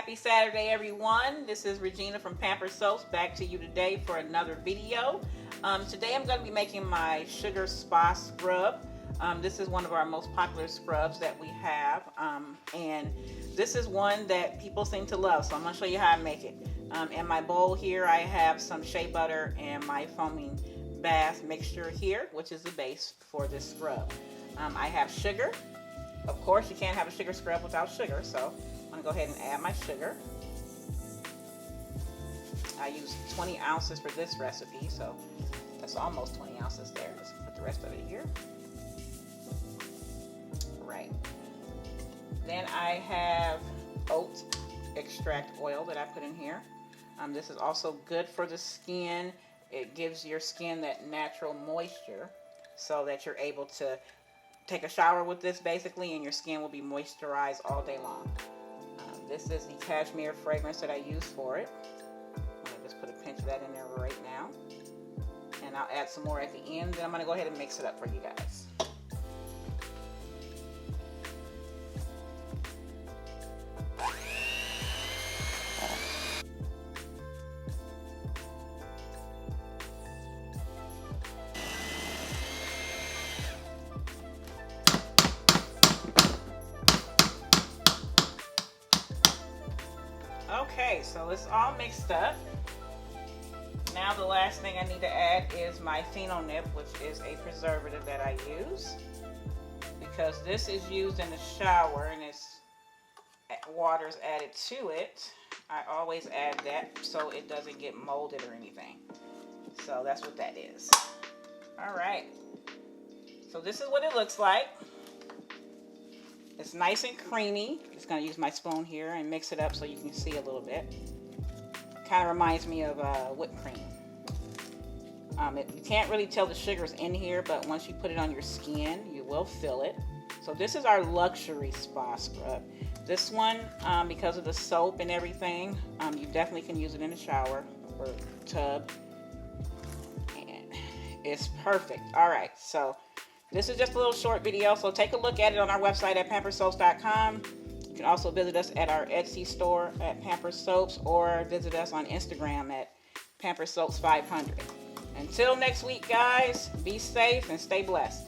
Happy Saturday, everyone. This is Regina from Pampered Soaps, back to you today for another video. Today I'm going to be making my sugar spa scrub. This is one of our most popular scrubs that we have, and this is one that people seem to love, so I'm going to show you how I make it. In my bowl here I have some shea butter and my foaming bath mixture here, which is the base for this scrub. I have sugar. Of course, you can't have a sugar scrub without sugar, so I'm going to go ahead and add my sugar. I use 20 ounces for this recipe, so that's almost 20 ounces there. Let's put the rest of it here. Right. Then I have oat extract oil that I put in here. This is also good for the skin. It gives your skin that natural moisture so that you're able to take a shower with this basically, and your skin will be moisturized all day long. This is the cashmere fragrance that I use for it. I'm going to just put a pinch of that in there right now. And I'll add some more at the end. Then I'm going to go ahead and mix it up for you guys. Okay, so it's all mixed up. Now the last thing I need to add is my Pheno Nip, which is a preservative that I use. Because this is used in the shower and water is added to it, I always add that so it doesn't get molded or anything. So that's what that is. Alright, so this is what it looks like. It's nice and creamy. Just going to use my spoon here and mix it up so you can see a little bit. Kind of reminds me of whipped cream. You can't really tell the sugar's in here, but once you put it on your skin, you will feel it. So this is our luxury spa scrub. This one, because of the soap and everything, you definitely can use it in the shower or tub. And it's perfect. Alright, so this is just a little short video, so take a look at it on our website at pamperedsoaps.com. You can also visit us at our Etsy store at Pampered Soaps, or visit us on Instagram at Pampered Soaps 500. Until next week, guys, be safe and stay blessed.